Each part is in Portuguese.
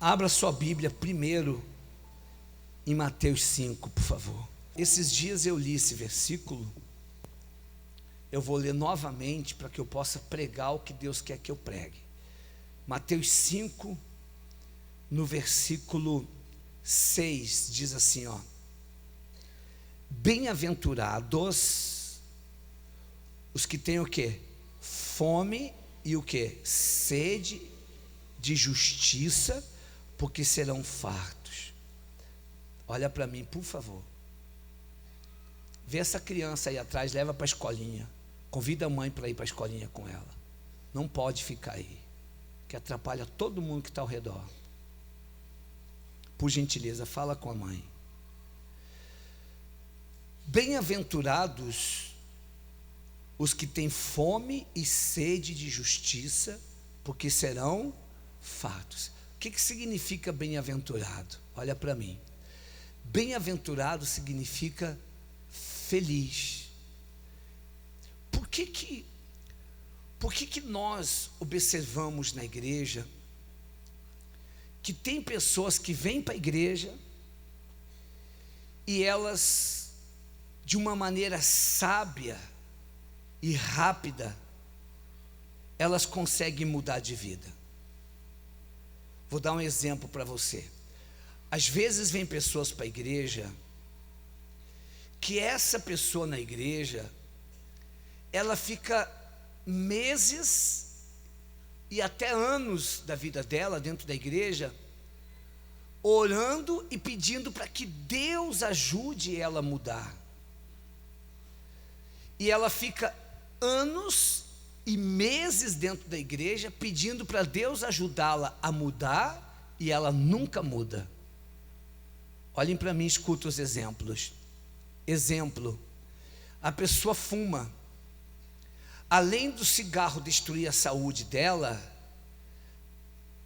Abra sua Bíblia primeiro em Mateus 5, por favor. Esses dias eu li esse versículo. Eu vou ler novamente para que eu possa pregar o que Deus quer que eu pregue. Mateus 5, no versículo 6, diz assim, ó: bem-aventurados os que têm o quê? Fome e o quê? Sede de justiça, porque serão fartos. Olha para mim, por favor. Vê essa criança aí atrás, leva para a escolinha. Convida a mãe para ir para a escolinha com ela. Não pode ficar aí, que atrapalha todo mundo que está ao redor. Por gentileza, fala com a mãe. Bem-aventurados os que têm fome e sede de justiça, porque serão fartos. O que significa bem-aventurado? Olha para mim. Bem-aventurado significa feliz. Por que nós observamos na igreja que tem pessoas que vêm para a igreja e elas, de uma maneira sábia e rápida, elas conseguem mudar de vida? Vou dar um exemplo para você. Às vezes vem pessoas para a igreja que essa pessoa na igreja, ela fica meses e até anos da vida dela dentro da igreja orando e pedindo para que Deus ajude ela a mudar. E ela fica anos e meses dentro da igreja pedindo para Deus ajudá-la a mudar, e ela nunca muda. Olhem para mim, escutem os exemplos. Exemplo: a pessoa fuma. Além do cigarro destruir a saúde dela,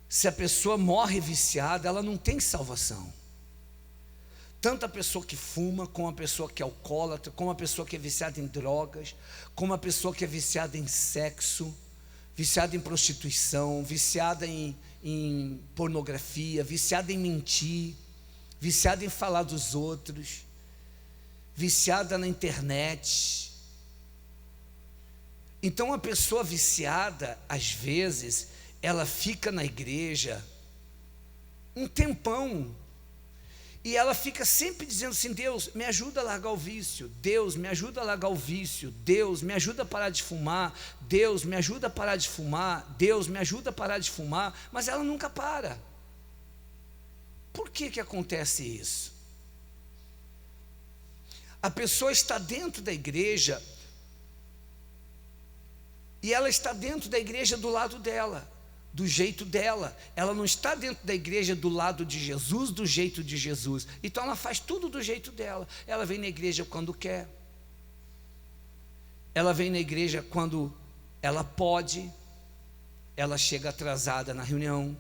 se a pessoa morre viciada, ela não tem salvação. Tanto a pessoa que fuma, como a pessoa que é alcoólatra, como a pessoa que é viciada em drogas, como a pessoa que é viciada em sexo, viciada em prostituição, viciada em pornografia, viciada em mentir, viciada em falar dos outros, viciada na internet. Então a pessoa viciada, às vezes, ela fica na igreja um tempão, e ela fica sempre dizendo assim: Deus, me ajuda a largar o vício, Deus, me ajuda a largar o vício, Deus, me ajuda a parar de fumar, Deus, me ajuda a parar de fumar, Deus, me ajuda a parar de fumar, mas ela nunca para. Por que acontece isso? A pessoa está dentro da igreja, e ela está dentro da igreja do lado dela, do jeito dela. Ela não está dentro da igreja do lado de Jesus, do jeito de Jesus. Então ela faz tudo do jeito dela. Ela vem na igreja quando quer, ela vem na igreja quando ela pode, ela chega atrasada na reunião,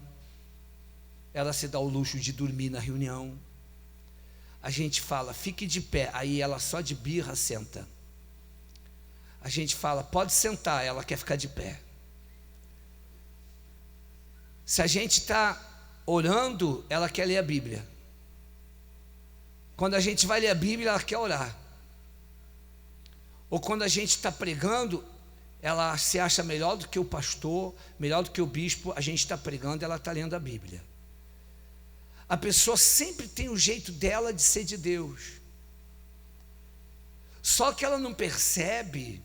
ela se dá o luxo de dormir na reunião. A gente fala: fique de pé, aí ela só de birra senta. A gente fala: pode sentar, ela quer ficar de pé. Se a gente está orando, ela quer ler a Bíblia. Quando a gente vai ler a Bíblia, ela quer orar. Ou quando a gente está pregando, ela se acha melhor do que o pastor, melhor do que o bispo. A gente está pregando, ela está lendo a Bíblia. A pessoa sempre tem o jeito dela de ser de Deus. Só que ela não percebe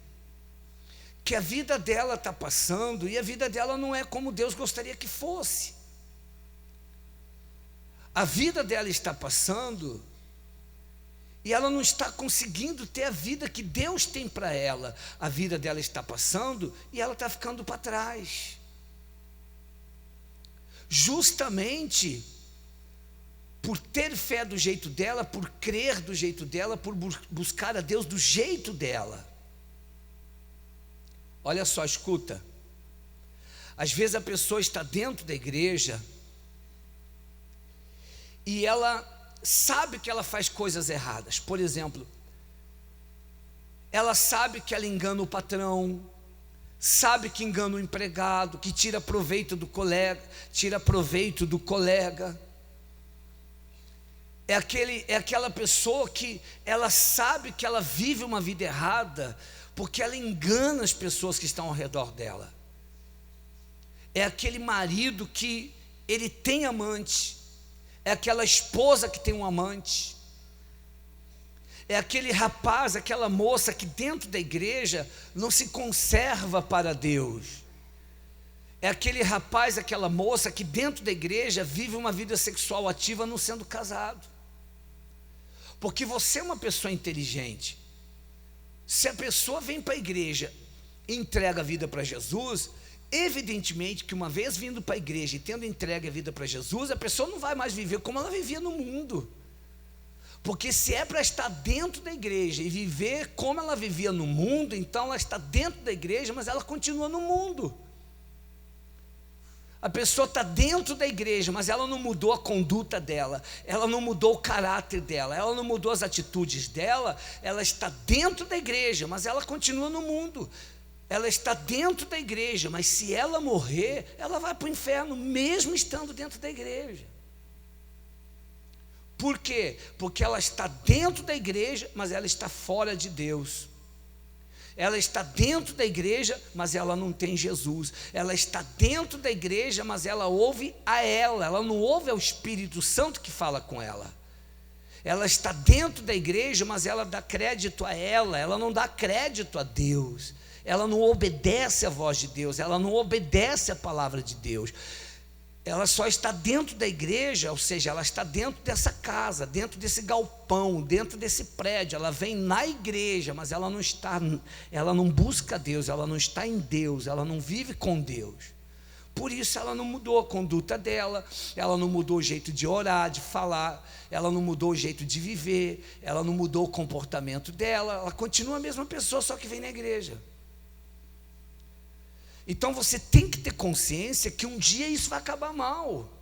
que a vida dela está passando, e a vida dela não é como Deus gostaria que fosse. A vida dela está passando, e ela não está conseguindo ter a vida que Deus tem para ela. A vida dela está passando, e ela está ficando para trás. Justamente por ter fé do jeito dela, por crer do jeito dela, por buscar a Deus do jeito dela. Olha só, escuta. Às vezes a pessoa está dentro da igreja e ela sabe que ela faz coisas erradas. Por exemplo, ela sabe que ela engana o patrão, sabe que engana o empregado, que tira proveito do colega. É aquela pessoa que ela sabe que ela vive uma vida errada, porque ela engana as pessoas que estão ao redor dela. É aquele marido que ele tem amante, é aquela esposa que tem um amante, é aquele rapaz, aquela moça que dentro da igreja não se conserva para Deus. É aquele rapaz, aquela moça que dentro da igreja vive uma vida sexual ativa não sendo casado. Porque você é uma pessoa inteligente. Se a pessoa vem para a igreja e entrega a vida para Jesus, evidentemente que uma vez vindo para a igreja e tendo entregue a vida para Jesus, a pessoa não vai mais viver como ela vivia no mundo. Porque se é para estar dentro da igreja e viver como ela vivia no mundo, então ela está dentro da igreja, mas ela continua no mundo. A pessoa está dentro da igreja, mas ela não mudou a conduta dela, ela não mudou o caráter dela, ela não mudou as atitudes dela. Ela está dentro da igreja, mas ela continua no mundo. Ela está dentro da igreja, mas se ela morrer, ela vai para o inferno, mesmo estando dentro da igreja. Por quê? Porque ela está dentro da igreja, mas ela está fora de Deus. Ela está dentro da igreja, mas ela não tem Jesus. Ela está dentro da igreja, mas ela ouve a ela não ouve ao Espírito Santo que fala com ela. Ela está dentro da igreja, mas ela dá crédito a ela não dá crédito a Deus. Ela não obedece à voz de Deus, ela não obedece à palavra de Deus. Ela só está dentro da igreja, ou seja, ela está dentro dessa casa, dentro desse galpão, dentro desse prédio. Ela vem na igreja, mas ela não busca Deus, ela não está em Deus, ela não vive com Deus. Por isso ela não mudou a conduta dela, ela não mudou o jeito de orar, de falar, ela não mudou o jeito de viver, ela não mudou o comportamento dela, ela continua a mesma pessoa, só que vem na igreja. Então você tem que ter consciência que um dia isso vai acabar mal.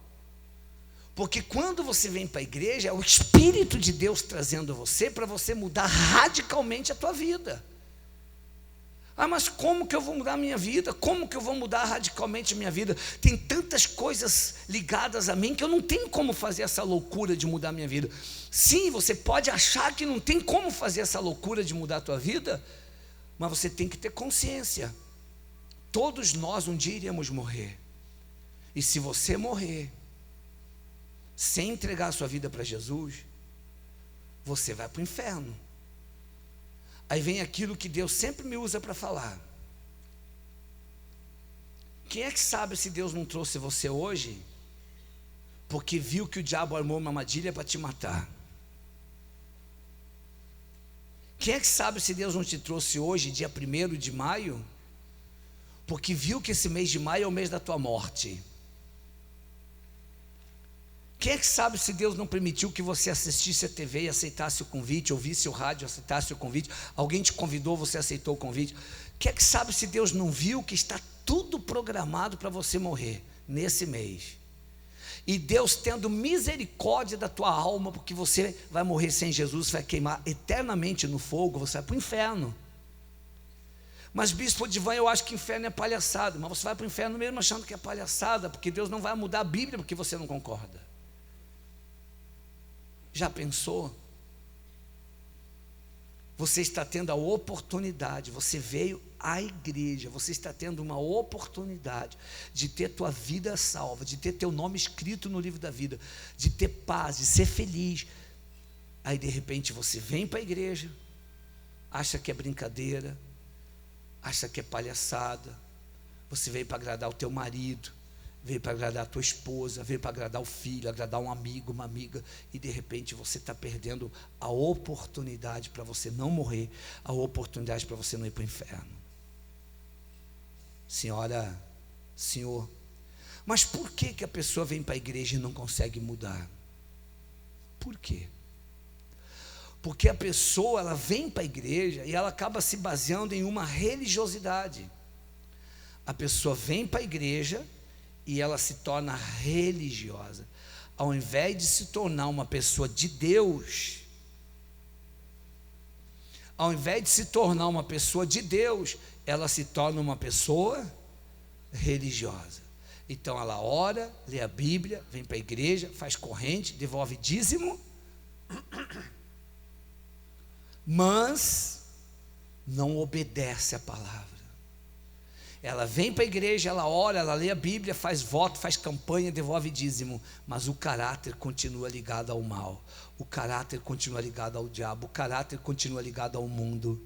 Porque quando você vem para a igreja, é o Espírito de Deus trazendo você para você mudar radicalmente a tua vida. Mas como que eu vou mudar a minha vida? Como que eu vou mudar radicalmente a minha vida? Tem tantas coisas ligadas a mim que eu não tenho como fazer essa loucura de mudar a minha vida. Sim, você pode achar que não tem como fazer essa loucura de mudar a tua vida, mas você tem que ter consciência. Todos nós um dia iremos morrer. E se você morrer sem entregar a sua vida para Jesus, você vai para o inferno. Aí vem aquilo que Deus sempre me usa para falar. Quem é que sabe se Deus não trouxe você hoje porque viu que o diabo armou uma armadilha para te matar? Quem é que sabe se Deus não te trouxe hoje, dia 1º de maio, porque viu que esse mês de maio é o mês da tua morte? Quem é que sabe se Deus não permitiu que você assistisse a TV e aceitasse o convite, ouvisse o rádio, aceitasse o convite, alguém te convidou, você aceitou o convite? Quem é que sabe se Deus não viu que está tudo programado para você morrer nesse mês? E Deus tendo misericórdia da tua alma, porque você vai morrer sem Jesus, vai queimar eternamente no fogo, você vai para o inferno. Mas bispo Divan, eu acho que inferno é palhaçada. Mas você vai para o inferno mesmo achando que é palhaçada, porque Deus não vai mudar a Bíblia porque você não concorda. Já pensou? Você está tendo a oportunidade, você veio à igreja, você está tendo uma oportunidade de ter tua vida salva, de ter teu nome escrito no livro da vida, de ter paz, de ser feliz. Aí de repente você vem para a igreja, acha que é brincadeira, acha que é palhaçada. Você veio para agradar o teu marido, veio para agradar a tua esposa, veio para agradar o filho, agradar um amigo, uma amiga, e de repente você está perdendo a oportunidade para você não morrer, a oportunidade para você não ir para o inferno. Senhora, senhor, mas por que a pessoa vem para a igreja e não consegue mudar? Por quê? Porque a pessoa, ela vem para a igreja e ela acaba se baseando em uma religiosidade. A pessoa vem para a igreja e ela se torna religiosa. Ao invés de se tornar uma pessoa de Deus, ao invés de se tornar uma pessoa de Deus, ela se torna uma pessoa religiosa. Então ela ora, lê a Bíblia, vem para a igreja, faz corrente, devolve dízimo, mas não obedece a palavra. Ela vem para a igreja, ela ora, ela lê a Bíblia, faz voto, faz campanha, devolve dízimo, mas o caráter continua ligado ao mal, o caráter continua ligado ao diabo, o caráter continua ligado ao mundo.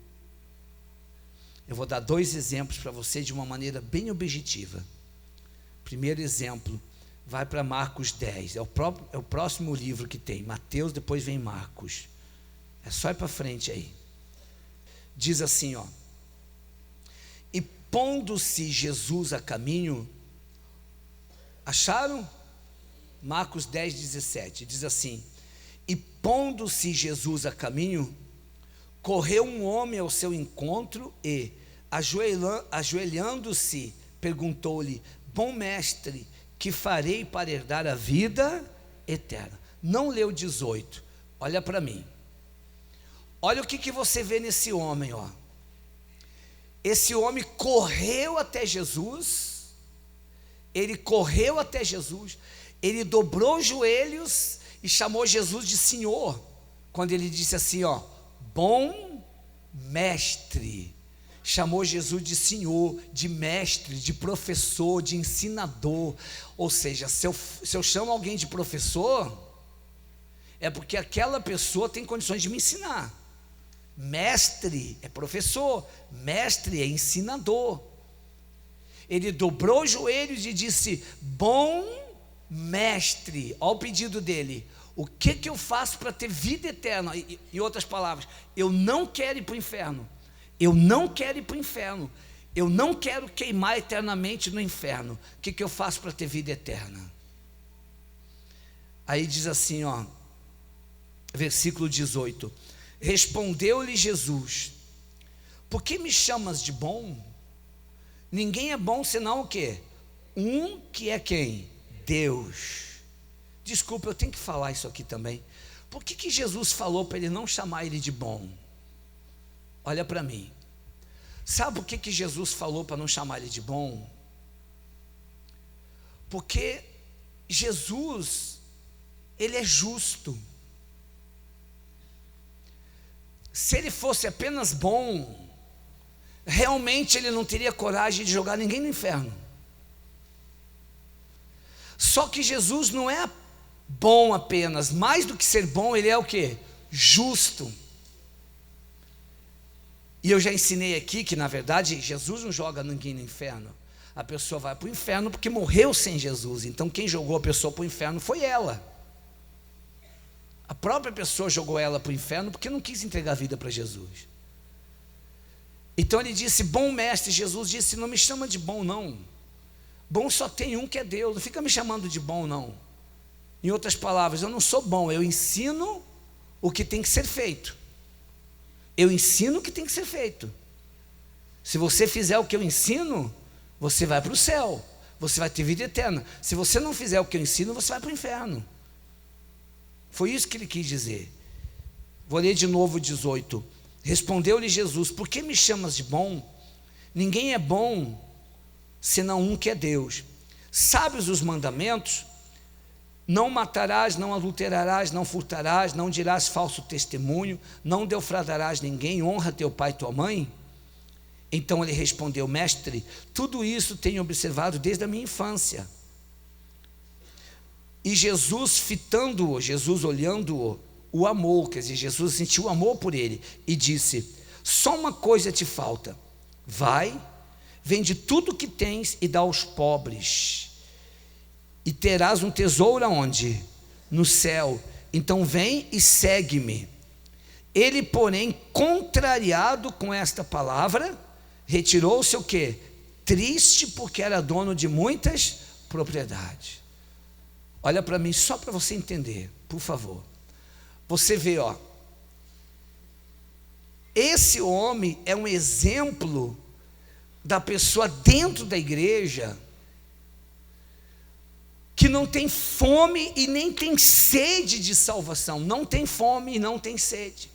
Eu vou dar 2 exemplos para você de uma maneira bem objetiva. Primeiro exemplo, vai para Marcos 10, é o próximo livro que tem, Mateus, depois vem Marcos, é só ir para frente aí. Diz assim, ó: e pondo-se Jesus a caminho, acharam? Marcos 10, 17, diz assim: e pondo-se Jesus a caminho, correu um homem ao seu encontro e, ajoelhando-se, perguntou-lhe: bom mestre, que farei para herdar a vida eterna? Não leu 18, olha para mim. Olha o que você vê nesse homem, ó. Esse homem correu até Jesus, ele correu até Jesus, ele dobrou os joelhos e chamou Jesus de Senhor, quando ele disse assim, ó: bom mestre. Chamou Jesus de Senhor, de mestre, de professor, de ensinador. Ou seja, se eu chamo alguém de professor, é porque aquela pessoa tem condições de me ensinar. Mestre é professor, mestre é ensinador. Ele dobrou os joelhos e disse: bom mestre. Olha o pedido dele: o que eu faço para ter vida eterna? Em outras palavras, eu não quero ir para o inferno. Eu não quero ir para o inferno. Eu não quero queimar eternamente no inferno. O que eu faço para ter vida eterna? Aí diz assim, ó, versículo 18: respondeu-lhe Jesus: por que me chamas de bom? Ninguém é bom senão o quê? Um que é quem? Deus. Desculpa, eu tenho que falar isso aqui também. Por que Jesus falou para ele não chamar ele de bom? Olha para mim. Sabe por que Jesus falou para não chamar ele de bom? Porque Jesus, ele é justo. Se ele fosse apenas bom, realmente ele não teria coragem de jogar ninguém no inferno. Só que Jesus não é bom apenas, mais do que ser bom, ele é o quê? Justo. E eu já ensinei aqui que, na verdade, Jesus não joga ninguém no inferno. A pessoa vai para o inferno porque morreu sem Jesus. Então quem jogou a pessoa para o inferno foi ela. A própria pessoa jogou ela para o inferno porque não quis entregar a vida para Jesus. Então ele disse: bom mestre. Jesus disse: não me chama de bom não. Bom só tem um, que é Deus. Não fica me chamando de bom não. Em outras palavras, eu não sou bom, eu ensino o que tem que ser feito. Eu ensino o que tem que ser feito. Se você fizer o que eu ensino, você vai para o céu, você vai ter vida eterna. Se você não fizer o que eu ensino, você vai para o inferno. Foi isso que ele quis dizer. Vou ler de novo o 18. Respondeu-lhe Jesus: por que me chamas de bom? Ninguém é bom senão um, que é Deus. Sabes os mandamentos? Não matarás, não adulterarás, não furtarás, não dirás falso testemunho, não defraudarás ninguém, honra teu pai e tua mãe. Então ele respondeu: mestre, tudo isso tenho observado desde a minha infância. E Jesus, fitando-o, Jesus olhando-o, o amou, quer dizer, Jesus sentiu amor por ele e disse: só uma coisa te falta, vai, vende tudo o que tens e dá aos pobres, e terás um tesouro aonde? No céu. Então vem e segue-me. Ele, porém, contrariado com esta palavra, retirou-se o quê? Triste, porque era dono de muitas propriedades. Olha para mim, só para você entender, por favor. Você vê, ó, esse homem é um exemplo da pessoa dentro da igreja que não tem fome e nem tem sede de salvação. Não tem fome e não tem sede.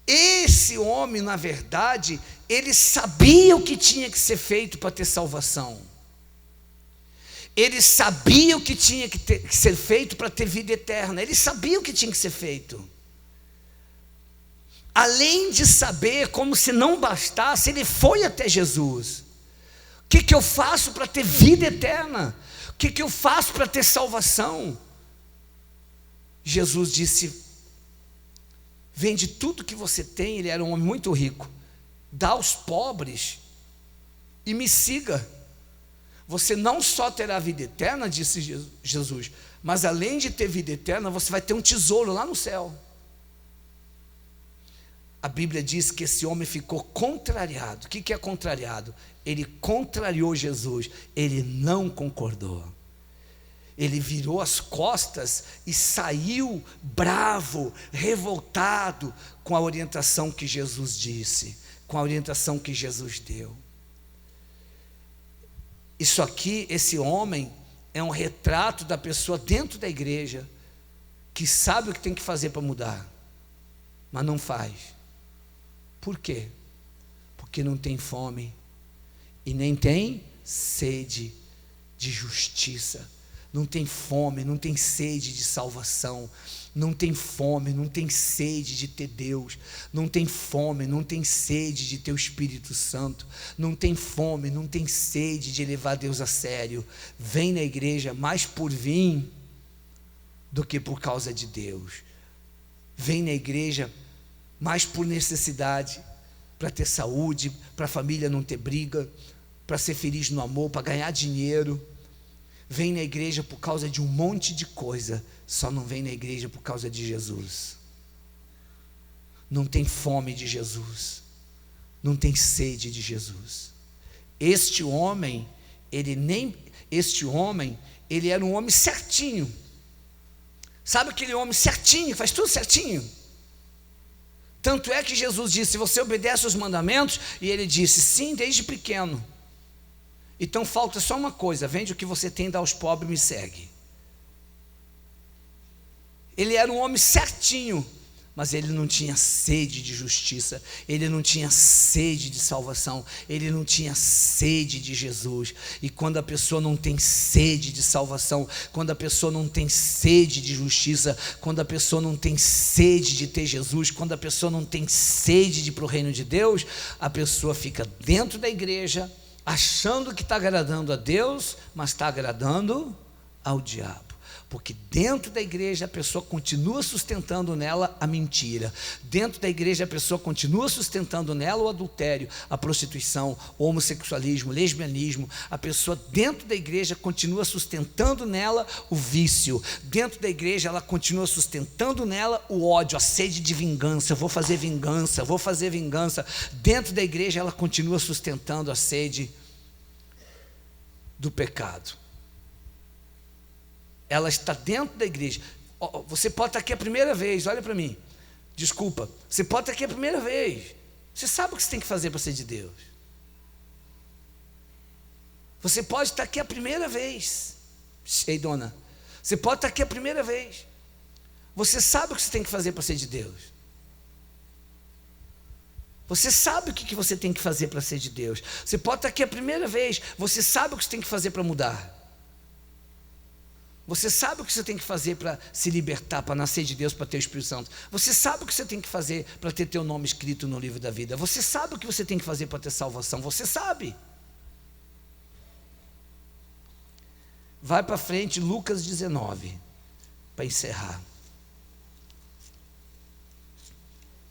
Esse homem, na verdade, ele sabia o que tinha que ser feito para ter salvação. Ele sabia o que tinha que ser feito para ter vida eterna. Ele sabia o que tinha que ser feito. Além de saber, como se não bastasse, ele foi até Jesus. O que eu faço para ter vida eterna? O que eu faço para ter salvação? Jesus disse: vende tudo que você tem. Ele era um homem muito rico. Dá aos pobres e me siga. Você não só terá vida eterna, disse Jesus, mas além de ter vida eterna, você vai ter um tesouro lá no céu. A Bíblia diz que esse homem ficou contrariado. O que é contrariado? Ele contrariou Jesus, ele não concordou. Ele virou as costas e saiu bravo, revoltado com a orientação que Jesus disse, com a orientação que Jesus deu. Isso aqui, esse homem, é um retrato da pessoa dentro da igreja, que sabe o que tem que fazer para mudar, mas não faz. Por quê? Porque não tem fome e nem tem sede de justiça. Não tem fome, não tem sede de salvação, não tem fome, não tem sede de ter Deus, não tem fome, não tem sede de ter o Espírito Santo, não tem fome, não tem sede de levar Deus a sério. Vem na igreja mais por vir do que por causa de Deus. Vem na igreja mais por necessidade, para ter saúde, para a família não ter briga, para ser feliz no amor, para ganhar dinheiro. Vem na igreja por causa de um monte de coisa, só não vem na igreja por causa de Jesus. Não tem fome de Jesus, não tem sede de Jesus. Este homem, ele era um homem certinho. Sabe aquele homem certinho, faz tudo certinho? Tanto é que Jesus disse: você obedece aos mandamentos? E ele disse: sim, desde pequeno. Então falta só uma coisa: vende o que você tem, dá aos pobres e me segue. Ele era um homem certinho, mas ele não tinha sede de justiça, ele não tinha sede de salvação, ele não tinha sede de Jesus. E quando a pessoa não tem sede de salvação, quando a pessoa não tem sede de justiça, quando a pessoa não tem sede de ter Jesus, quando a pessoa não tem sede de ir para o reino de Deus, a pessoa fica dentro da igreja, achando que está agradando a Deus, mas está agradando ao diabo. Porque dentro da igreja a pessoa continua sustentando nela a mentira. Dentro da igreja a pessoa continua sustentando nela o adultério, a prostituição, o homossexualismo, o lesbianismo. A pessoa dentro da igreja continua sustentando nela o vício. Dentro da igreja ela continua sustentando nela o ódio, a sede de vingança. Vou fazer vingança, vou fazer vingança. Dentro da igreja ela continua sustentando a sede do pecado. Ela está dentro da igreja. Você pode estar aqui a primeira vez, olha para mim. Desculpa, você pode estar aqui a primeira vez. Você sabe o que você tem que fazer para ser de Deus. Você pode estar aqui a primeira vez. Ei, dona, você pode estar aqui a primeira vez. Você sabe o que você tem que fazer para ser de Deus. Você sabe o que você tem que fazer para ser de Deus. Você pode estar aqui a primeira vez. Você sabe o que você tem que fazer para mudar. Você sabe o que você tem que fazer para se libertar, para nascer de Deus, para ter o Espírito Santo. Você sabe o que você tem que fazer para ter teu nome escrito no livro da vida. Você sabe o que você tem que fazer para ter salvação. Você sabe. Vai para frente, Lucas 19, para encerrar.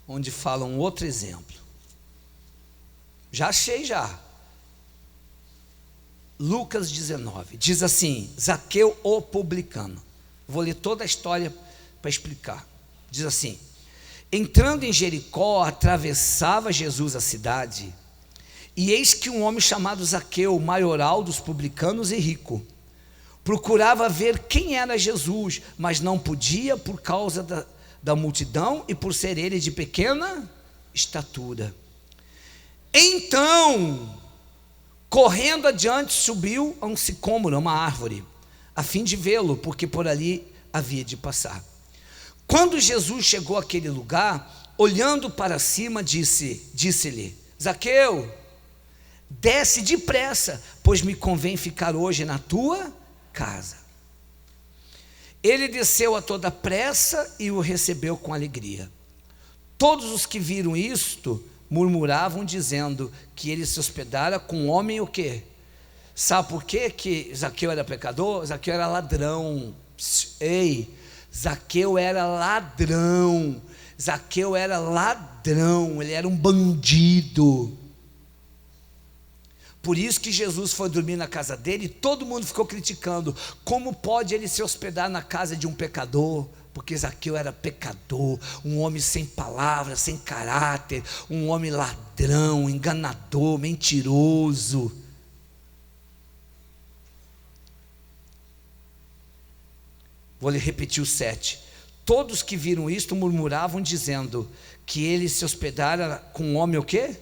Onde fala um outro exemplo. Já achei já. Lucas 19, diz assim: Zaqueu o publicano. Vou ler toda a história para explicar. Diz assim: entrando em Jericó, atravessava Jesus a cidade, e eis que um homem chamado Zaqueu, maioral dos publicanos e rico, procurava ver quem era Jesus, mas não podia por causa da multidão e por ser ele de pequena estatura. Então, correndo adiante, subiu a um sicômoro, a uma árvore, a fim de vê-lo, porque por ali havia de passar. Quando Jesus chegou àquele lugar, olhando para cima, disse-lhe: Zaqueu, desce depressa, pois me convém ficar hoje na tua casa. Ele desceu a toda pressa e o recebeu com alegria. Todos os que viram isto murmuravam, dizendo que ele se hospedara com um homem o quê? Sabe por quê que Zaqueu era pecador? Zaqueu era ladrão. Ei, Zaqueu era ladrão. Zaqueu era ladrão, ele era um bandido. Por isso que Jesus foi dormir na casa dele e todo mundo ficou criticando. Como pode ele se hospedar na casa de um pecador? Porque Zaqueu era pecador, um homem sem palavras, sem caráter, um homem ladrão, enganador, mentiroso. Vou lhe repetir o 7. Todos que viram isto murmuravam, dizendo que ele se hospedara com um homem o quê?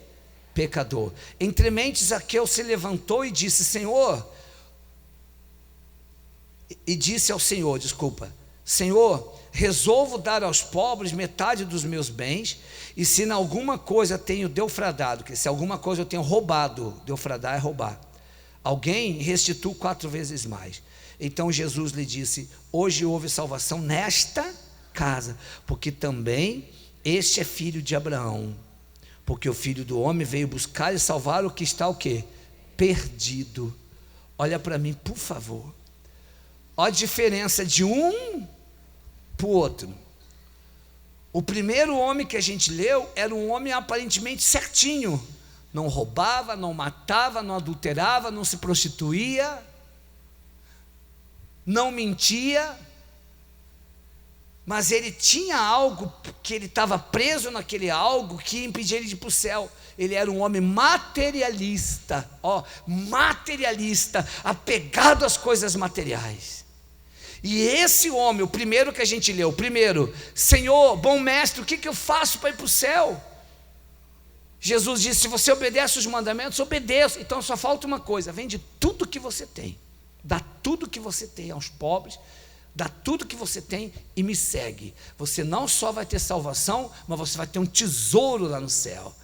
Pecador. Entremente Zaqueu se levantou e disse: Senhor, Senhor, resolvo dar aos pobres metade dos meus bens, e se em alguma coisa tenho defraudado, que se alguma coisa eu tenho roubado, defraudar é roubar, alguém restitui 4 vezes mais. Então Jesus lhe disse: hoje houve salvação nesta casa, porque também este é filho de Abraão, porque o Filho do Homem veio buscar e salvar o que está o quê? Perdido. Olha para mim, por favor. Olha a diferença de um para o outro. O primeiro homem que a gente leu era um homem aparentemente certinho, não roubava, não matava, não adulterava, não se prostituía, não mentia, mas ele tinha algo, que ele estava preso naquele algo que impedia ele de ir para o céu. Ele era um homem materialista, materialista, apegado às coisas materiais. E esse homem, o primeiro que a gente leu, Senhor, bom mestre, o que eu faço para ir para o céu? Jesus disse: se você obedece os mandamentos, obedeço. Então só falta uma coisa: vende tudo que você tem, dá tudo que você tem aos pobres, dá tudo que você tem e me segue. Você não só vai ter salvação, mas você vai ter um tesouro lá no céu.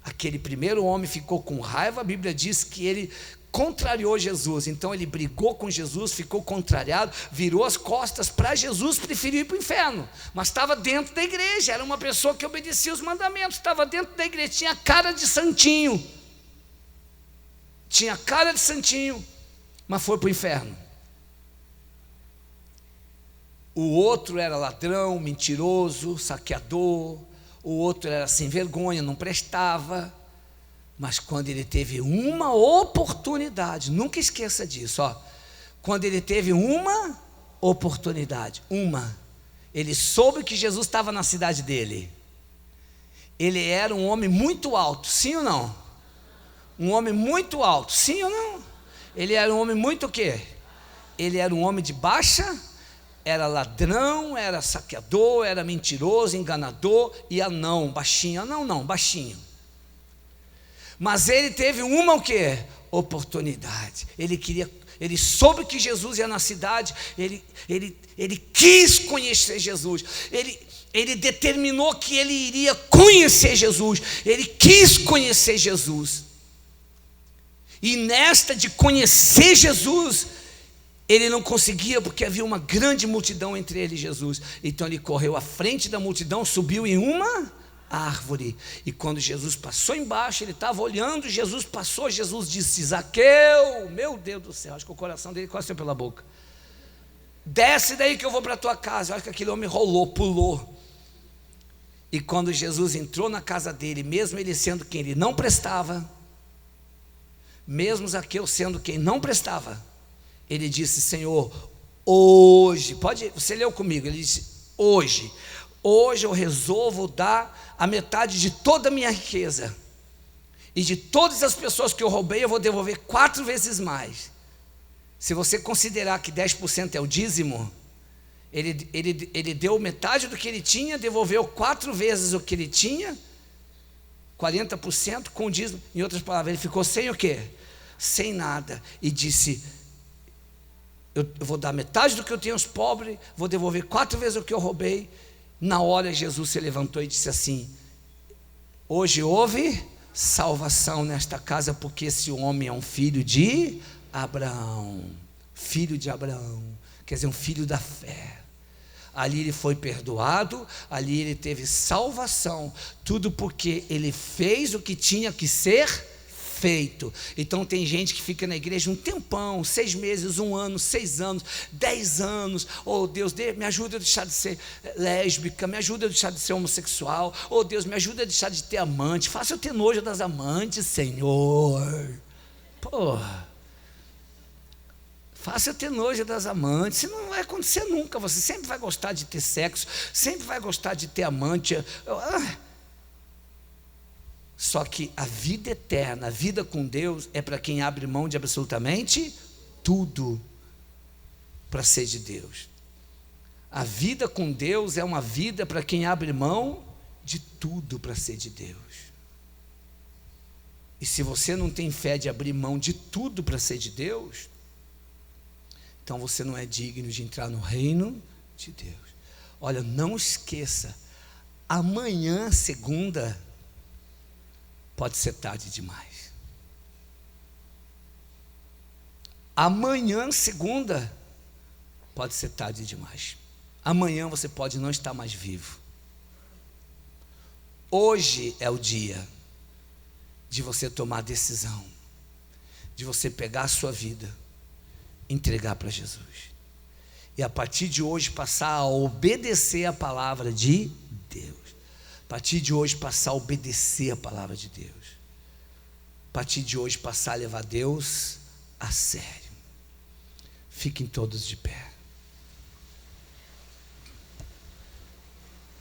Aquele primeiro homem ficou com raiva. A Bíblia diz que ele contrariou Jesus, então ele brigou com Jesus, ficou contrariado, virou as costas para Jesus, preferiu ir para o inferno, mas estava dentro da igreja, era uma pessoa que obedecia os mandamentos, estava dentro da igreja, tinha cara de santinho, mas foi para o inferno. O outro era ladrão, mentiroso, saqueador, o outro era sem vergonha, não prestava. Mas quando ele teve uma oportunidade, nunca esqueça disso, quando ele teve uma oportunidade, ele soube que Jesus estava na cidade dele. Ele era um homem muito alto, sim ou não? Um homem muito alto, sim ou não? Ele era um homem muito o quê? Ele era um homem de baixa, era ladrão, era saqueador, era mentiroso, enganador e baixinho. Mas ele teve uma o quê? Oportunidade. Ele soube que Jesus ia na cidade, ele quis conhecer Jesus, ele determinou que ele iria conhecer Jesus, ele quis conhecer Jesus. E nesta de conhecer Jesus, ele não conseguia, porque havia uma grande multidão entre ele e Jesus. Então ele correu à frente da multidão, subiu em uma árvore, e quando Jesus passou embaixo, ele estava olhando, Jesus passou, Jesus disse: Zaqueu, meu Deus do céu, acho que o coração dele quase saiu pela boca, desce daí que eu vou para a tua casa. Eu acho que aquele homem pulou. E quando Jesus entrou na casa dele, mesmo ele sendo quem ele não prestava, mesmo Zaqueu sendo quem não prestava, ele disse: Senhor, hoje, você leu comigo, ele disse: hoje eu resolvo dar a metade de toda a minha riqueza, e de todas as pessoas que eu roubei, eu vou devolver 4 vezes mais. Se você considerar que 10% é o dízimo, ele deu metade do que ele tinha, devolveu 4 vezes o que ele tinha, 40% com o dízimo. Em outras palavras, ele ficou sem o quê? Sem nada. E disse: eu vou dar metade do que eu tenho aos pobres, vou devolver 4 vezes o que eu roubei. Na hora Jesus se levantou e disse assim: hoje houve salvação nesta casa, porque esse homem é um filho de Abraão. Filho de Abraão, quer dizer, um filho da fé. Ali ele foi perdoado, ali ele teve salvação, tudo porque ele fez o que tinha que ser feito. Então tem gente que fica na igreja um tempão, 6 meses, 1 ano, 6 anos, 10 anos. Oh Deus, me ajuda a deixar de ser lésbica, me ajuda a deixar de ser homossexual. Oh Deus, me ajuda a deixar de ter amante, faça eu ter nojo das amantes, Senhor. Porra, faça eu ter nojo das amantes. Isso não vai acontecer nunca. Você sempre vai gostar de ter sexo, sempre vai gostar de ter amante. Só que a vida eterna, a vida com Deus, é para quem abre mão de absolutamente tudo para ser de Deus. A vida com Deus é uma vida para quem abre mão de tudo para ser de Deus. E se você não tem fé de abrir mão de tudo para ser de Deus, então você não é digno de entrar no reino de Deus. Olha, não esqueça, amanhã, segunda, pode ser tarde demais. Amanhã, segunda, pode ser tarde demais. Amanhã você pode não estar mais vivo. Hoje é o dia de você tomar a decisão, de você pegar a sua vida, entregar para Jesus, e a partir de hoje passar a obedecer a palavra de Deus. A partir de hoje passar a obedecer a palavra de Deus. A partir de hoje passar a levar Deus a sério. Fiquem todos de pé.